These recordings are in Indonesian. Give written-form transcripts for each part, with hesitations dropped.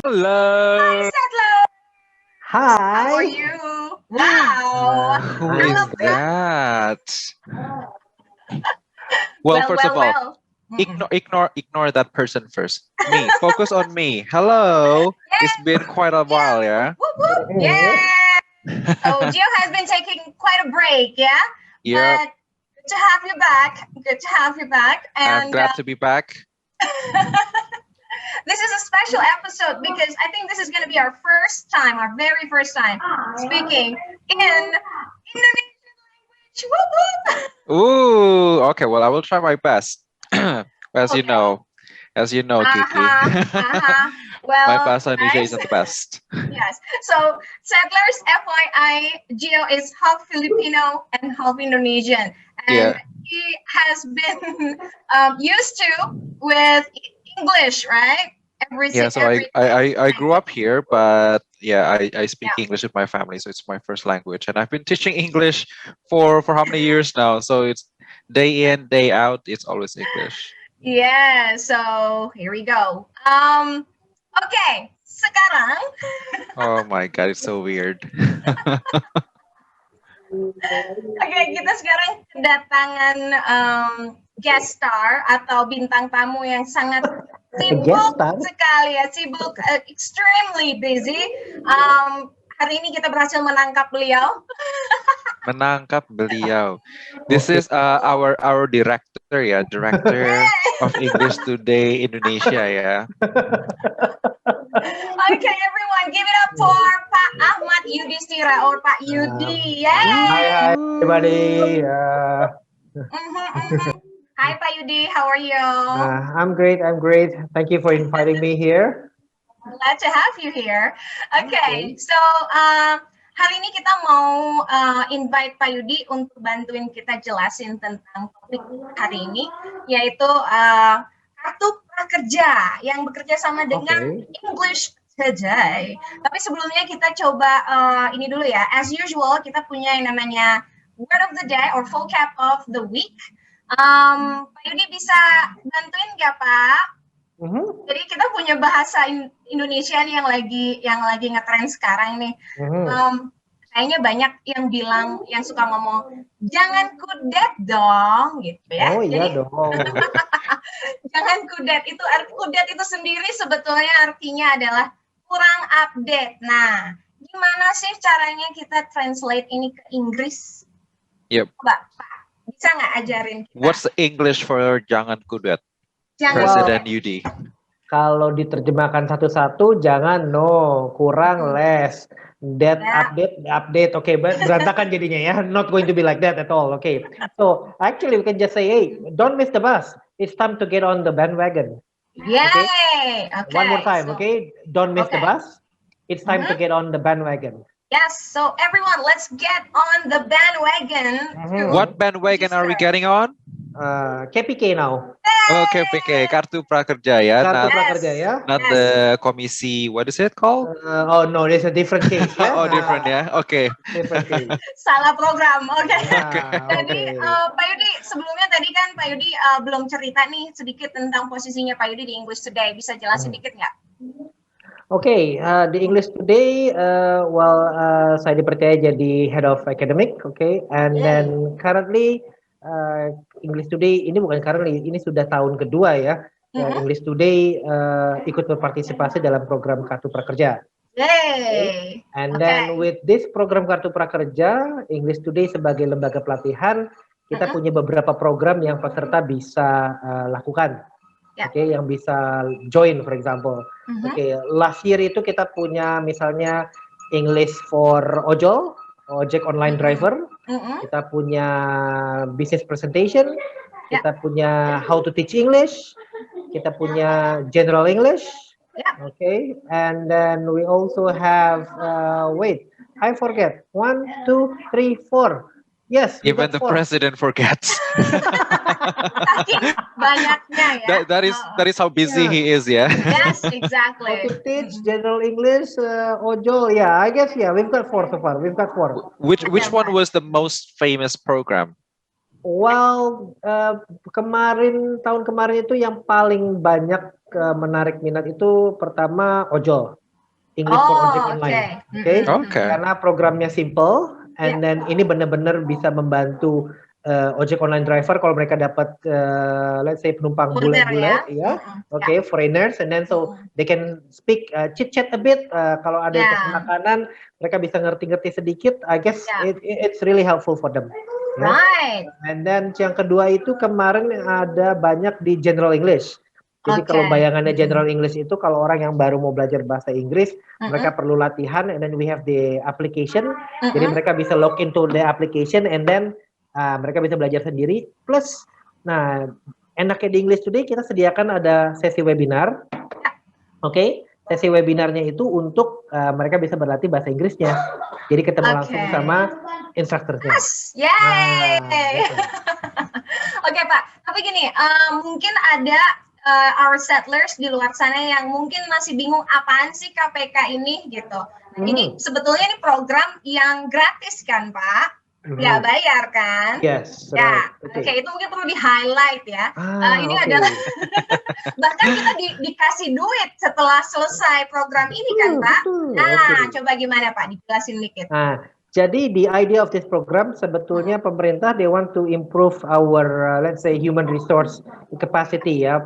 Hi, Hello. Settler. How are Hi. you? Wow. Who I is love I'm great. that? Well, Well, first of well, all, well. Mm-mm. ignore that person first. Me. Focus on me. Hello. It's been quite a while, Yeah. yeah? Whoop, whoop. Mhm. Yeah. So Gio has been taking quite a break, yeah? Yep. But good to have you back. Good to have you back. I'm And glad to be back. this is a special episode because I think this is going to be our first time, our very first time speaking in Indonesian language. Whoop, whoop. Ooh, okay, well, I will try my best. As you Okay. know, Kiki. Uh-huh. Uh-huh. My Well, bahasa Indonesia guys. isn't the best. Yes. So, settlers, FYI, Gio is half Filipino and half Indonesian, and Yeah. he has been used to with English, right? Yeah, so Every day. I grew up here, but yeah, I speak Yeah. English with my family, so it's my first language. And I've been teaching English for how many years now? So it's day in, day out, it's always English. Yeah. So here we go. Okay. Sekarang, Oh my God, it's so weird. oke, kita sekarang kedatangan guest star atau bintang tamu yang sangat A guest sibuk star. sekali ya, sibuk, extremely busy. Hari ini kita berhasil menangkap beliau. Menangkap beliau. This Okay. is our director ya, director of English Today Indonesia ya. Okay, everyone, give it up for Pak Ahmad Yudhistira or Pak Yudi. Hi, Yay! everybody. Hi, Pak Yudi. How are you? I'm great. I'm great. Thank you for inviting me here. Glad to have you here. Okay, Okay. so hari ini kita mau invite Pak Yudi untuk bantuin kita jelasin tentang topik hari ini, yaitu kartu prakerja yang bekerja sama dengan Okay. English Today. Tapi sebelumnya kita coba ini dulu ya. As usual, kita punya yang namanya Word of the Day or Vocab of the Week. Pak Yudi bisa bantuin nggak, Pak? Mhm. Jadi kita punya bahasa Indonesia nih yang lagi ngetren sekarang nih. Mhm. Kayaknya banyak yang bilang, yang suka ngomong, jangan kudet dong, gitu ya. Oh iya Jadi dong. jangan kudet kudet itu sendiri sebetulnya artinya adalah kurang update. Nah, gimana sih caranya kita translate ini ke Inggris? Yep. Coba, Pak, bisa nggak ajarin kita? What's the English for jangan kudet? Jangan President kudet. Yudi. Kalau diterjemahkan satu-satu, jangan kurang less. That Ya. update. Okay, berantakan jadinya ya. Not going to be like that at all. Okay. So actually, we can just say, hey, don't miss the bus. It's time to get on the bandwagon. Yay! Okay. One more time, so- okay? Don't miss the Okay. bus. It's time to get on the bandwagon. Yes, so everyone, let's get on the bandwagon. What bandwagon are we getting on? KPK now. Okay, PK, Kartu Prakerja ya. Kartu Not, prakerja ya. not the komisi, what is it called? Oh no, there's a different case ya. Oh, different ya. Oke. Different case. Salah program, oke. Okay. Jadi Pak Yudi, sebelumnya tadi kan Pak Yudi belum cerita nih sedikit tentang posisinya Pak Yudi di English Today. Bisa jelasin dikit nggak? Okay, di English Today, saya dipercaya jadi head of academic, okay, and then currently English Today ini bukan currently, ini sudah tahun kedua ya. English Today ikut berpartisipasi dalam program Kartu Prakerja. Yay! And then with this program Kartu Prakerja, English Today sebagai lembaga pelatihan, kita punya beberapa program yang peserta bisa lakukan. Oke, yang bisa join, for example. Oke, last year itu kita punya misalnya English for ojol, ojek online driver. Kita punya business presentation. Kita punya how to teach English. Kita punya general English. Okay, and then we also have wait, I forget 1, 2, 3, 4. Yes, we Even got the 4. president forgets. Saking banyaknya ya. That is how busy he is ya. Yes, exactly. How to teach general English, ojol. Yeah, I guess we've got 4 so far. We've got 4. Which one was the most famous program? Well, tahun kemarin itu yang paling banyak menarik minat itu pertama ojol, English for ojek online, oke? Okay. Karena programnya simple, and then ini benar-benar bisa membantu ojek online driver kalau mereka dapat let's say penumpang bule-bule, ya, oke, foreigners, and then so they can speak chit-chat a bit. Kalau ada yang pesen makanan, mereka bisa ngerti-ngerti sedikit. I guess it's really helpful for them. Right. And then yang kedua itu kemarin ada banyak di General English. Jadi kalau bayangannya General English itu kalau orang yang baru mau belajar bahasa Inggris, mereka perlu latihan, and then we have the application. Jadi mereka bisa log into the application, and then mereka bisa belajar sendiri. Plus, nah enaknya di English Today kita sediakan ada sesi webinar. Oke, sesi webinarnya itu untuk mereka bisa berlatih bahasa Inggrisnya. Jadi ketemu langsung sama instrukturnya. Yay! Oke Pak, tapi gini, mungkin ada our settlers di luar sana yang mungkin masih bingung apaan sih KPK ini gitu. Ini sebetulnya ini program yang gratis kan Pak? Nggak bayar kan? Yes. Ya, oke, itu mungkin perlu di-highlight ya. Ini adalah bahkan kita dikasih duit setelah selesai program ini kan Pak? Nah, coba gimana Pak, dijelasin dikit. Jadi the idea of this program sebetulnya pemerintah they want to improve our let's say human resource capacity ya,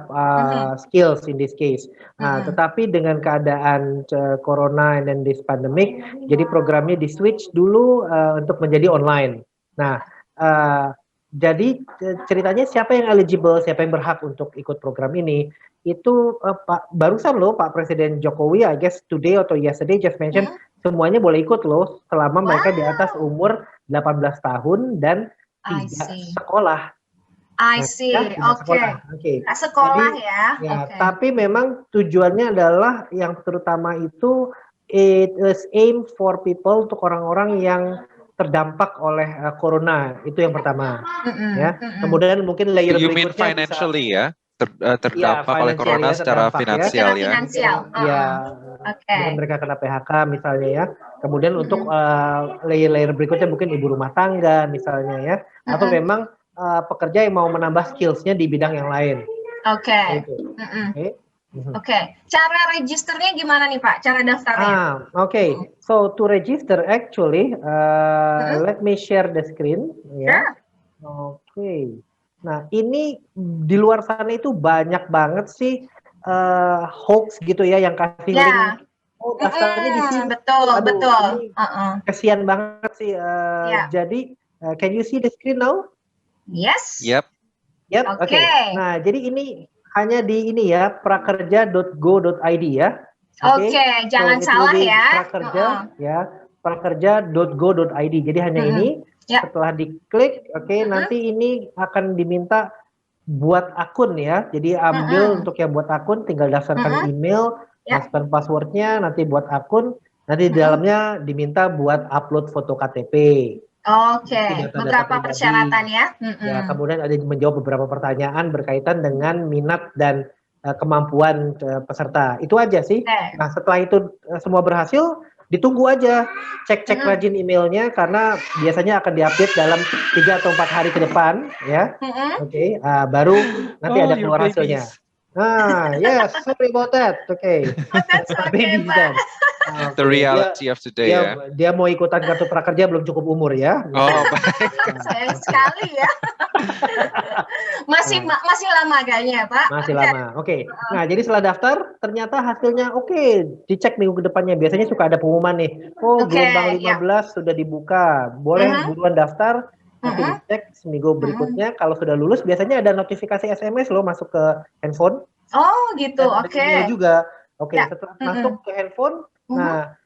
skills in this case. Tetapi dengan keadaan corona and then this pandemic, jadi programnya di switch dulu untuk menjadi online. Nah, jadi ceritanya siapa yang eligible, siapa yang berhak untuk ikut program ini? Itu barusan loh Pak Presiden Jokowi, I guess today atau yesterday just mentioned semuanya boleh ikut loh selama mereka di atas umur 18 tahun dan tidak sekolah. I see, oke. Sekolah ya. Tapi memang tujuannya adalah yang terutama itu it is aim for people, untuk orang-orang yang terdampak oleh corona, itu yang pertama. Ya. Kemudian mungkin layer berikutnya. You mean financially ya? Terdampak oleh corona secara finansial ya. Mungkin mereka kena PHK misalnya ya. Kemudian untuk layer-layer berikutnya mungkin ibu rumah tangga misalnya ya. Atau memang pekerja yang mau menambah skillsnya di bidang yang lain. Oke. Cara registernya gimana nih Pak? Cara daftarnya? So to register actually, let me share the screen. Ya. Nah, ini di luar sana itu banyak banget sih hoax gitu ya yang kasih link. Oh, daftarnya di sini. Betul. Kasian banget sih. Jadi, can you see the screen now? Yes. Yep. Oke. Nah, jadi ini hanya di ini ya, prakerja.go.id ya. Jangan salah ya. Prakerja prakerja.go.id. Jadi hanya ini. Setelah diklik, nanti ini akan diminta buat akun ya. Jadi ambil untuk yang buat akun, tinggal daftarkan email, masukkan passwordnya, nanti buat akun. Nanti di dalamnya diminta buat upload foto KTP. Beberapa persyaratan ya. Ya, kemudian ada menjawab beberapa pertanyaan berkaitan dengan minat dan kemampuan peserta. Itu aja sih. Nah, setelah itu semua berhasil, ditunggu aja, cek rajin emailnya karena biasanya akan diupdate dalam 3 atau 4 hari ke depan ya. Baru nanti ada keluar hasilnya. Yes, sorry about that. The reality of today ya. Dia mau ikutan kartu prakerja belum cukup umur ya. Sayang sekali ya. Masih lama kayaknya Pak. Masih lama. Nah, jadi setelah daftar ternyata hasilnya dicek minggu ke depannya. Biasanya suka ada pengumuman nih. Gelombang 15 sudah dibuka. Boleh buruan daftar. Nanti dicek seminggu berikutnya. Kalau sudah lulus biasanya ada notifikasi SMS loh masuk ke handphone. Oke. Juga. Setelah masuk ke handphone, nah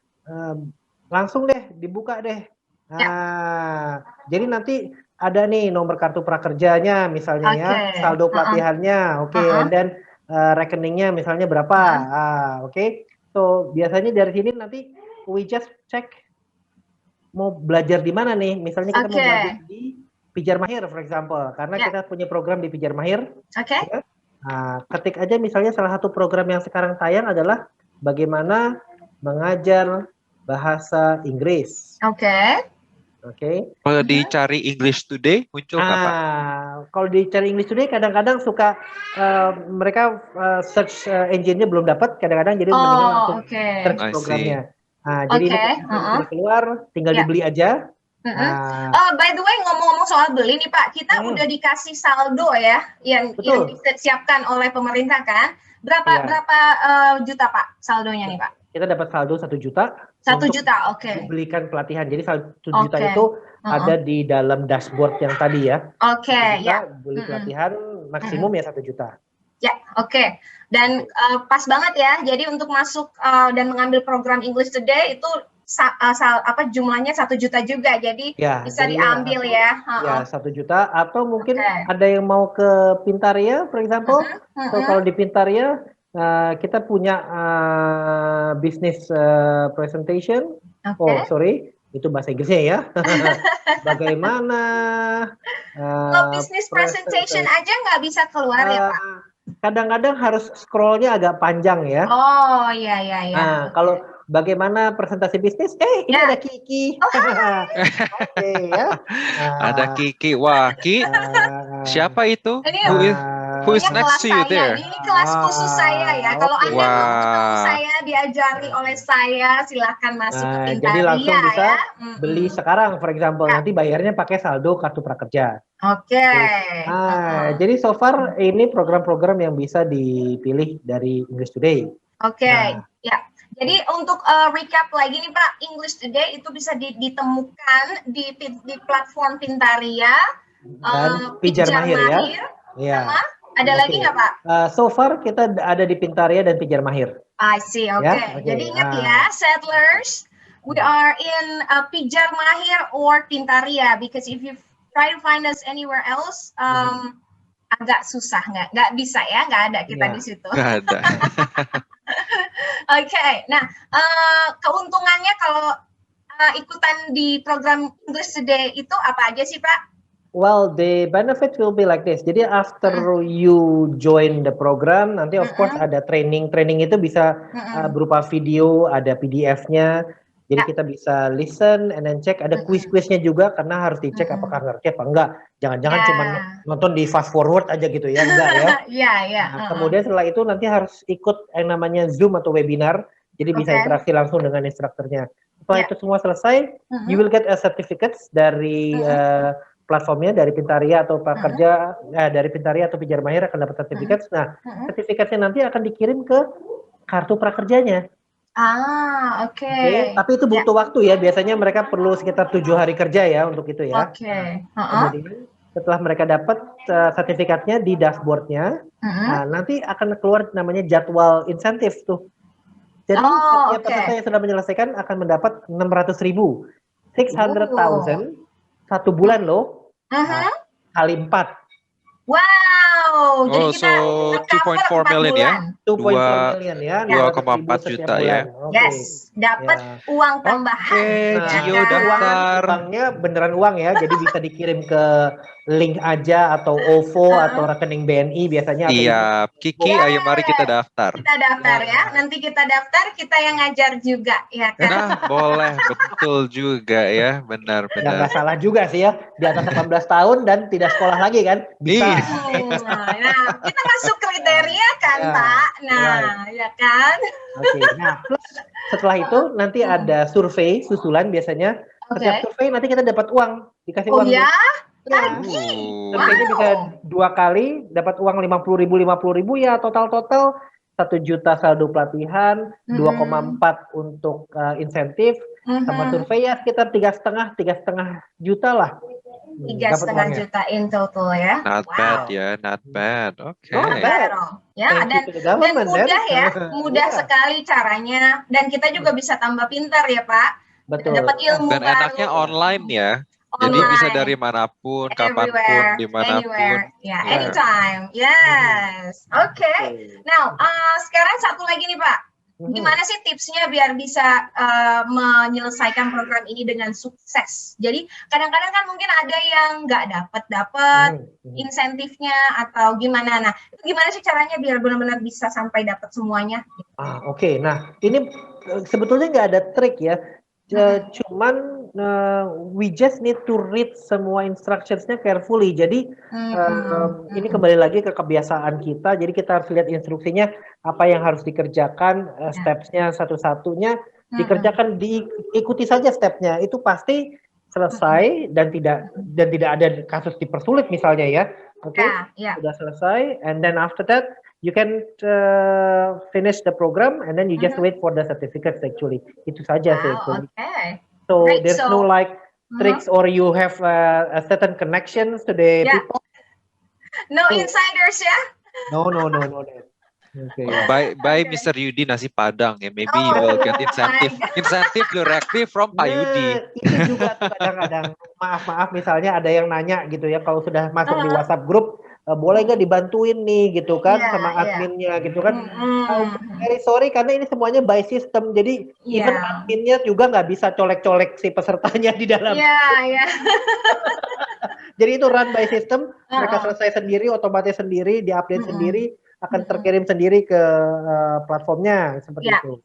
langsung deh dibuka deh. Nah, jadi nanti ada nih nomor kartu prakerjanya misalnya ya, saldo pelatihannya, and then rekeningnya misalnya berapa, so biasanya dari sini nanti we just check mau belajar di mana nih, misalnya kita mau belajar di Pijar Mahir for example, karena kita punya program di Pijar Mahir. Ya. Nah, ketik aja misalnya salah satu program yang sekarang tayang adalah bagaimana mengajar bahasa Inggris. Oke. Kalau dicari English Today muncul nggak, Pak? Kalau dicari English Today kadang-kadang suka mereka search engine-nya belum dapat, kadang-kadang jadi mendingan langsung search I see. programnya. Jadi ini sudah keluar, tinggal dibeli aja. By the way, ngomong-ngomong soal beli nih Pak, kita udah dikasih saldo ya, yang disiapkan oleh pemerintah kan? Berapa juta Pak saldonya nih Pak? Kita dapat saldo 1 juta. 1 juta, oke. Dibelikan pelatihan. Jadi 1 juta itu ada di dalam dashboard yang tadi ya. Oke, ya. Beli pelatihan maksimum ya 1 juta. Ya, oke. Dan pas banget ya. Jadi untuk masuk dan mengambil program English Today itu jumlahnya 1 juta juga. Jadi bisa diambil ya. Ya, 1 juta. Atau mungkin ada yang mau ke Pintaria, for example. So kalau di Pintaria kita punya business presentation. Itu bahasa Inggrisnya ya. Bagaimana? Kalau business presentation aja nggak bisa keluar ya Pak? Kadang-kadang harus scrollnya agak panjang ya. Oh iya. Kalau bagaimana presentasi bisnis? Ini ada Kiki. Ada Kiki. Wah, Ki. Siapa itu? Who is next to you there? Ini kelas khusus saya ya. Kalau Anda mau ketemu saya, diajari oleh saya, silakan masuk ke Pintaria. Jadi langsung bisa beli sekarang, for example. Nanti bayarnya pakai saldo kartu prakerja. Oke. Jadi so far ini program-program yang bisa dipilih dari English Today. Oke. Ya. Jadi untuk recap lagi nih Pak, English Today itu bisa ditemukan di platform Pintaria, dan Pijar Mahir ya. Ada lagi nggak Pak? So far kita ada di Pintaria dan Pijar Mahir. I see, oke. Jadi ingat ya, settlers, we are in Pijar Mahir or Pintaria, because if you try to find us anywhere else, agak susah, nggak bisa ya, nggak ada kita di situ. Nggak ada. Oke, nah keuntungannya kalau ikutan di program English Today itu apa aja sih Pak? Well, the benefit will be like this. Jadi after you join the program, nanti of course ada training. Training itu bisa berupa video, ada PDF-nya. Jadi kita bisa listen and then check. Ada quiz-quiznya juga karena harus dicek apakah ngerti apa enggak. Jangan-jangan cuma nonton di fast forward aja gitu ya, enggak ya. Nah, kemudian setelah itu nanti harus ikut yang namanya Zoom atau webinar. Jadi bisa interaksi langsung dengan instrukturnya. Setelah itu semua selesai, you will get a certificates dari platformnya, dari Pintaria atau Prakerja, dari Pintaria atau Pijar Mahir akan dapat sertifikat. Nah, sertifikatnya nanti akan dikirim ke kartu prakerjanya. Tapi itu butuh waktu ya. Biasanya mereka perlu sekitar 7 hari kerja ya untuk itu ya. Kemudian setelah mereka dapat sertifikatnya di dashboardnya, nanti akan keluar namanya jadwal insentif tuh. Jadi setiap peserta yang sudah menyelesaikan akan mendapat 600.000, 600,000 1 bulan loh, kali 4. Wow, jadi kita 2.4 million ya? 2.4 million ya, 2,4 juta ya. Yes, dapat uang tambahan. Gio daftar. Uangnya beneran uang ya, jadi bisa dikirim ke link aja atau OVO atau rekening BNI biasanya. Iya, Kiki, ayo mari kita daftar. Kita daftar ya, nanti kita daftar, kita yang ngajar juga ya kan? Nah, boleh, betul juga ya, benar-benar. Ya nggak salah juga sih ya, di atas 18 tahun dan tidak sekolah lagi kan, bisa. Nah, kita masuk kriteria kan Pak, ya kan? Nah plus setelah itu nanti ada survei susulan biasanya. Setiap survei nanti kita dapat uang, dikasih uang. Surveinya bisa 2 kali, dapat uang 50.000 ya, total 1 juta saldo pelatihan, 2,4 untuk insentif, sama survei ya sekitar 3,5 juta lah. 3,5 juta in total ya. Not bad ya, not bad. Oke. Ya, dan mudah ya, mudah sekali caranya, dan kita juga bisa tambah pintar ya Pak. Betul. Dapat ilmu dan enaknya online ya. Jadi bisa dari manapun, kapanpun, dimanapun. Anytime. Yes. Oke. Now, sekarang satu lagi nih Pak. Gimana sih tipsnya biar bisa menyelesaikan program ini dengan sukses? Jadi kadang-kadang kan mungkin ada yang nggak dapat insentifnya atau gimana. Nah, itu gimana sih caranya biar benar-benar bisa sampai dapat semuanya? Oke. Nah, ini sebetulnya nggak ada trik ya. Cuman we just need to read semua instructions-nya carefully. Jadi ini kembali lagi ke kebiasaan kita. Jadi kita harus lihat instruksinya apa yang harus dikerjakan, steps-nya satu-satunya dikerjakan, diikuti saja step-nya. Itu pasti selesai dan tidak ada kasus dipersulit misalnya ya. Oke, sudah selesai. And then after that you can finish the program and then you just wait for the certificates actually. Itu saja sih. Okay. So Great. there's no like tricks or you have a certain connections to the people. No insiders ya? No. Okay. By Mr. Yudi nasi Padang ya, maybe you will get incentive directly from Pak Yudi. Itu juga tuh kadang-kadang maaf misalnya ada yang nanya gitu ya, kalau sudah masuk di WhatsApp grup boleh nggak dibantuin nih gitu kan sama adminnya gitu kan. Very sorry karena ini semuanya by system, jadi even adminnya juga nggak bisa colek-colek si pesertanya di dalam. Jadi itu run by system, mereka selesai sendiri, otomatis sendiri, diupdate sendiri, akan terkirim sendiri ke platformnya seperti itu.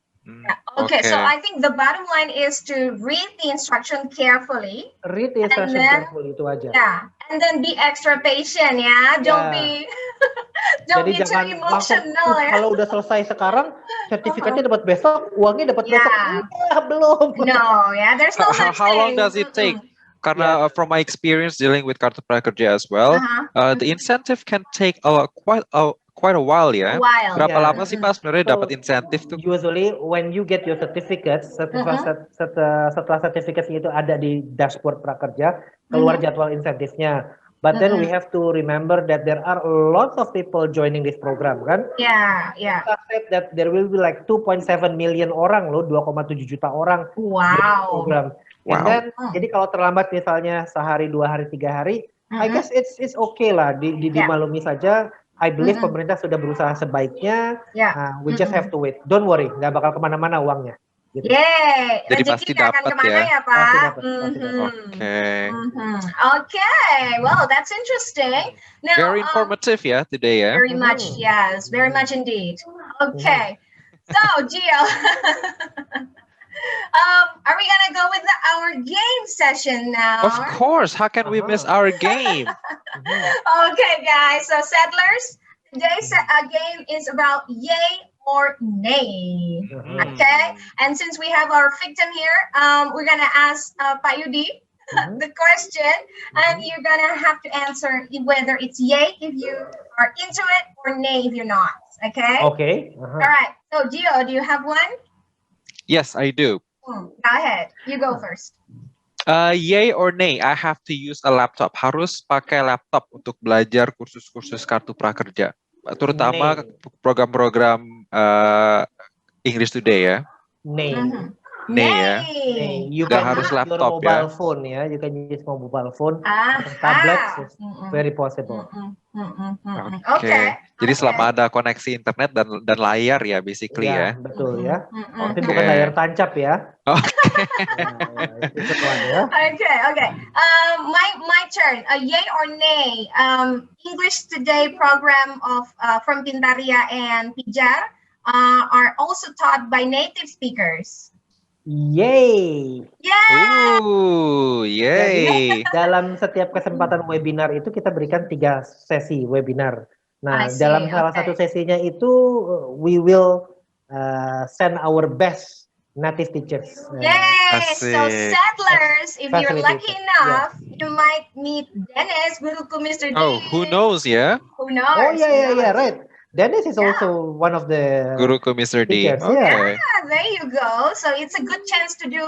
Okay, so I think the bottom line is to read the instruction carefully. Read the instruction carefully, itu aja. And then be extra patient ya. Don't be too emotional ya. Kalau udah selesai sekarang, sertifikatnya dapat besok, uangnya dapat besok. Belum. No, there's no such thing. How long does it take? Karena from my experience dealing with Kartu Prakerja as well, the incentive can take quite a while ya. Berapa lama sih Pak sebenarnya dapat insentif tuh? Usually when you get your certificates, setelah certificates itu ada di dashboard Prakerja, keluar jadwal insentifnya. But then we have to remember that there are lots of people joining this program kan? Kita said that there will be like 2.7 million orang loh, 2,7 juta orang. Wow. Program. And then, jadi kalau terlambat misalnya sehari, 2 hari, 3 hari, I guess it's okay lah, dimaklumi saja. I believe pemerintah sudah berusaha sebaiknya. We just have to wait. Don't worry, nggak bakal kemana-mana uangnya. Gitu. Jadi pasti dapat ya. Pak. Okay, well that's interesting. Now, very informative ya today ya. Very much, yes, very much indeed. Okay, so Gio, are we gonna go with our game session now? Of course, how can we miss our game? Okay, guys, so settlers, today's game is about yay or nay. Okay, and since we have our victim here, we're gonna ask Pak Yudi the question, and you're gonna have to answer whether it's yay if you are into it or nay if you're not. Okay. Okay. All right. So Gio, do you have one? Yes, I do. Go ahead. You go first. Yay or nay, I have to use a laptop. Harus pakai laptop untuk belajar kursus-kursus Kartu Prakerja, terutama program-program English Today ya. Nay. Nay ya. You Nggak can harus use laptop your mobile ya. phone ya. You can use mobile phone. Tablet is very possible. Okay. Jadi selama ada koneksi internet dan layar ya, basically ya. Betul ya. Tapi bukan layar tancap ya. Okay. My turn. Yay or nay? English Today program of from Pintaria and Pijar are also taught by native speakers. Yay! Ooh, yay! Jadi, dalam setiap kesempatan webinar itu kita berikan 3 sesi webinar. Nah, dalam salah satu sesinya itu we will send our best native teachers. Yay! So settlers, if you're lucky enough, you might meet Dennis, Guruku Mr. D. Oh, who knows ya? Who knows? Oh yeah, right. Dennis is also one of the Guruku Mr. D. teachers. Okay. There you go. So it's a good chance to do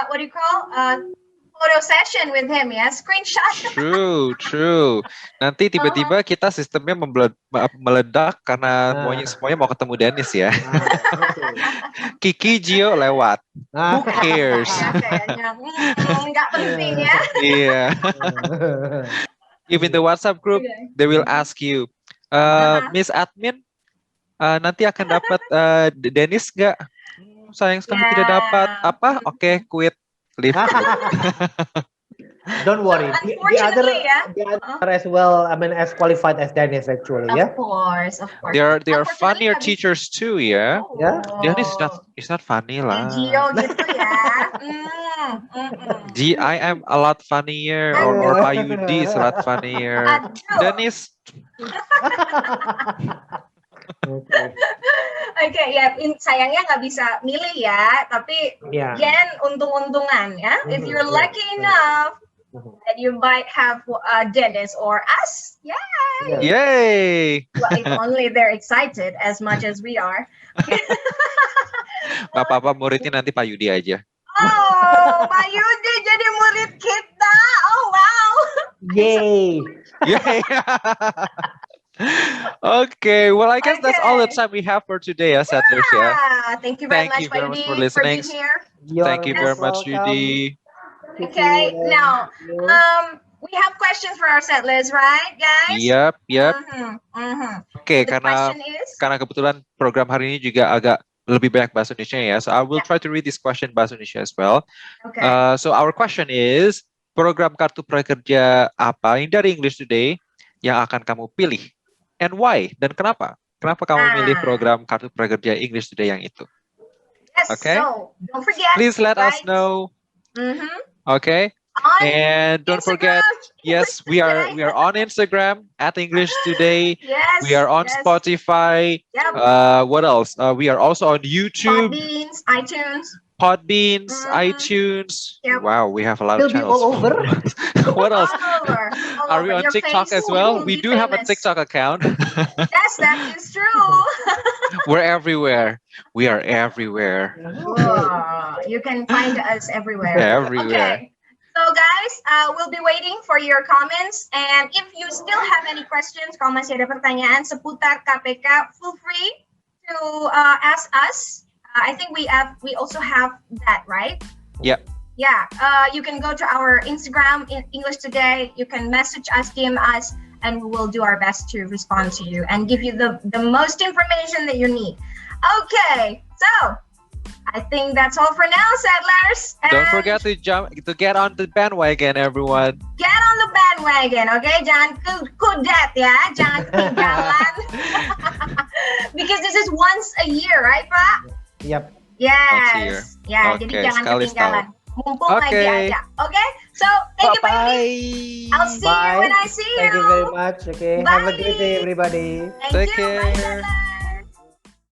what do you call photo session with him ya, screenshot. True. Nanti tiba-tiba kita sistemnya meledak karena semuanya mau ketemu Dennis ya. Kiki Gio lewat. Who cares? Nggak penting ya. Iya. Even the WhatsApp group, they will ask you, Miss Admin, nanti akan dapat Dennis nggak? Sayang sekali tidak dapat. Apa? Oke, quit. Leave. Don't worry. Unfortunately, The other as well. I mean, as qualified as Dennis actually. Of Yeah. course, of course. They are Unfortunately, funnier nggak bisa- teachers too, ya. Yeah. Dennis Oh, is not funny kayak lah. Gio gitu ya. I am a lot funnier, or Payudi is a lot funnier. Aduh. Dennis, Okay. Oke, ya sayangnya nggak bisa milih ya, tapi Yeah. Jen untung-untungan ya. If you're lucky enough that you might have Dennis or us, yeah. yay! Well, if only they're excited as much as we are. Gak apa-apa, muridnya nanti Payudi aja. Oh, Pak Yudi jadi murid kita. Oh wow. Yay. Yay! Okay, well, I guess that's all the Okay. time we have for today, settlers. Yeah. Thank you very Thank much, you very much Yudi, for listening. being here. Thank you very much, Yudi. Okay, now we have questions for our settlers, right, guys? Yep. Oke, The karena question is. kebetulan program hari ini juga agak lebih banyak bahasa Indonesia ya. So I will try to read this question bahasa Indonesia as well. Okay. So our question is, program kartu prakerja apa yang dari English Today yang akan kamu pilih? And why? Dan kenapa? Kenapa kamu milih program kartu prakerja English Today yang itu? Yes, Okay. so don't forget. Please let us guys. know. Mhm. Okay. On And don't forget, Instagram, yes, we are on Instagram at English Today. Yes. We are on yes. Spotify. Yep. What else? We are also on YouTube, Podbeans, iTunes. Podbeans, Mhm. iTunes. Yep. Wow, we have a lot We'll of be channels. all over. What else? All Are we over. on Your TikTok face as well? will We be do have a famous. TikTok account. Yes, that is true. We're everywhere. We are everywhere. Whoa, you can find us everywhere. Everywhere. Okay. So guys, we'll be waiting for your comments. And if you still have any questions, kalau masih ada pertanyaan seputar KPK, feel free to ask us. I think we also have that, right? Yep. Yeah. You can go to our Instagram in English Today. You can message us, DM us, and we will do our best to respond to you and give you the most information that you need. Okay. So I think that's all for now, settlers. Don't And forget to get on the bandwagon, everyone. get on the bandwagon, okay? Jangan kudet ya, jangan ketinggalan. Because this is once a year, right, Pak? Yep. Yes. Once a year. Ya, Okay, jadi jangan sekali ketinggalan. Mumpung lagi Okay. ada. Okay? So, thank you, Pak Yudi. Bye. I'll see you when I see you. Thank you very much. Okay. Have a great day, Bye. everybody. Thank Take you. Bye, care. settlers.